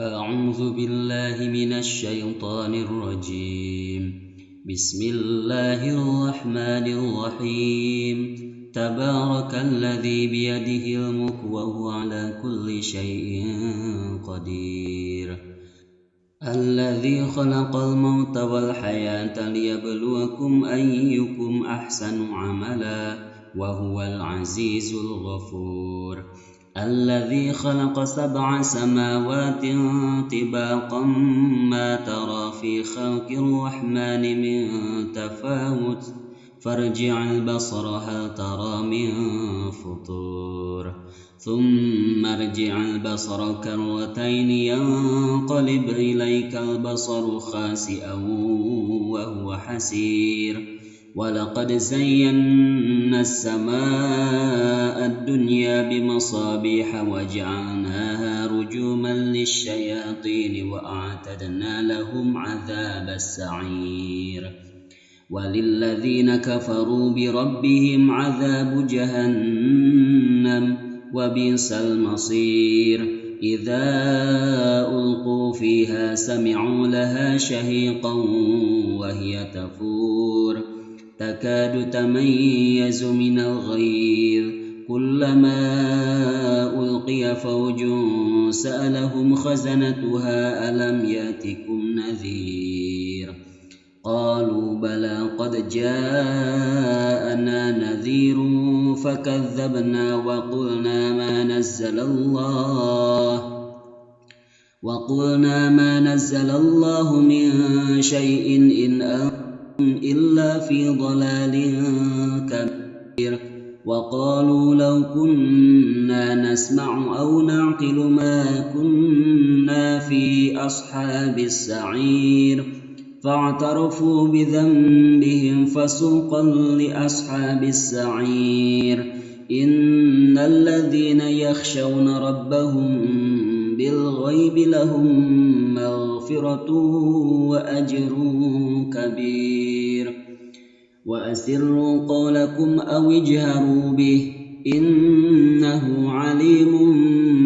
أعوذ بالله من الشيطان الرجيم. بسم الله الرحمن الرحيم. تبارك الذي بيده الملك وهو على كل شيء قدير. الذي خلق الموت والحياة ليبلوكم أيكم أحسن عملا وهو العزيز الغفور. الذي خلق 7 سماوات طباقا ما ترى في خلق الرحمن من تفاوت فارجع البصر هل ترى من فطور ثم ارجع البصر كرتين ينقلب إليك البصر خاسئا وهو حسير. ولقد زينا السماء الدنيا بمصابيح وجعلناها رجوما للشياطين وأعتدنا لهم عذاب السعير. وللذين كفروا بربهم عذاب جهنم وبئس المصير. إذا ألقوا فيها سمعوا لها شهيقا وهي تفور تكاد تميز من الغيظ كلما ألقي فوج سألهم خزنتها ألم يأتكم نذير قالوا بلى قد جاءنا نذير فكذبنا وقلنا ما نزل الله من شيء إن أنتم إلا في ضلال كبير. وقالوا لو كنا نسمع أو نعقل ما كنا في أصحاب السعير فاعترفوا بذنبهم فسوقا لأصحاب السعير. إن الذين يخشون ربهم بالغيب لهم مغفرة وأجر كبير. وأسروا قولكم أو اجهروا به إنه عليم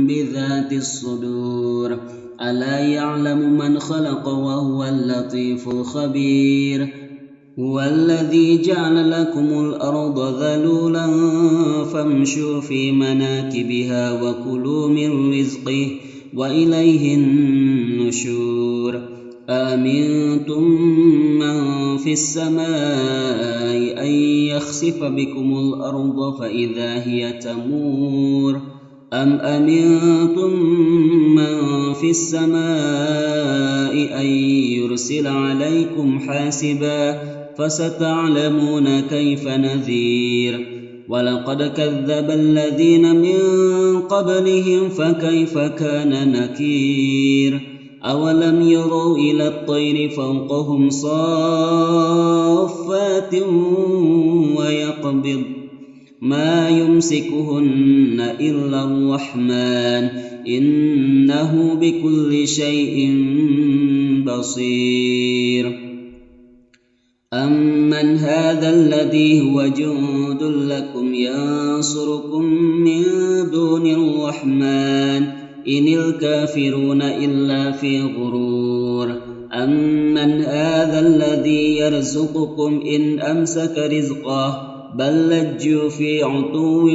بذات الصدور. ألا يعلم من خلق وهو اللطيف الخبير. هو الذي جعل لكم الأرض ذلولا فامشوا في مناكبها وكلوا من رزقه وإليه النشور. أأمنتم من في السماء أن يخسف بكم الأرض فإذا هي تمور أم أمنتم من في السماء أن يرسل عليكم حاسبا فستعلمون كيف نذير. ولقد كذب الذين من قبلهم فكيف كان نكير. أولم يروا إلى الطير فوقهم صافات ويقبض ما يمسكهن إلا الرحمن إنه بكل شيء بصير. أمن هذا الذي هو جند لكم ينصركم من دون الرحمن إن الكافرون إلا في غرور. أمن هذا الذي يرزقكم إن أمسك رزقه بل لجوا في عتو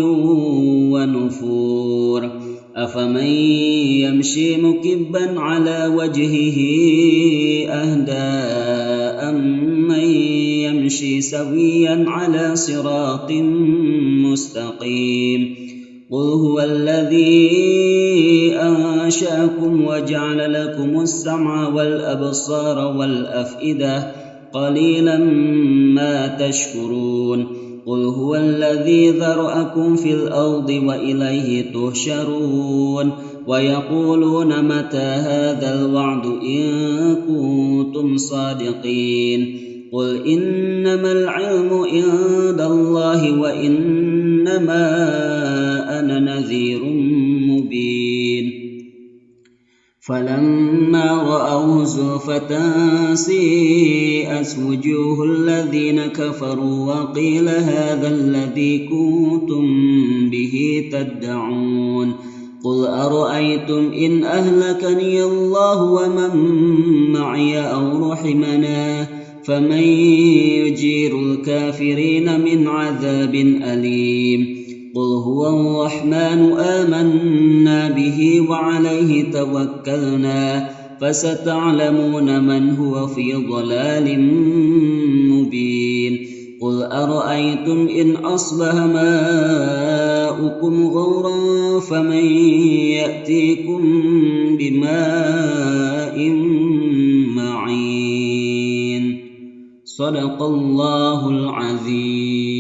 ونفور. أفمن يمشي مكبا على وجهه أهدى أمن يمشي سويا على صراط مستقيم. قل هو الذي أنشأكم وجعل لكم السمع والأبصار والأفئدة قليلا ما تشكرون. قل هو الذي ذرأكم في الأرض وإليه تحشرون. ويقولون متى هذا الوعد إن كنتم صادقين. قل إنما العلم عند الله وإنما أنا نذير مبين. فلما رأوه زلفة سيئت وجوه الذين كفروا وقيل هذا الذي كنتم به تدعون قل أرأيتم إن أهلكني الله ومن معي أو رحمنا فمن يجير الكافرين من عذاب أليم قل هو الرحمن آمنا به وعليه توكلنا فستعلمون من هو في ضلال مبين قل أرأيتم إن أصبح ماؤكم غورا فمن يأتيكم بماء معين صدق الله العظيم.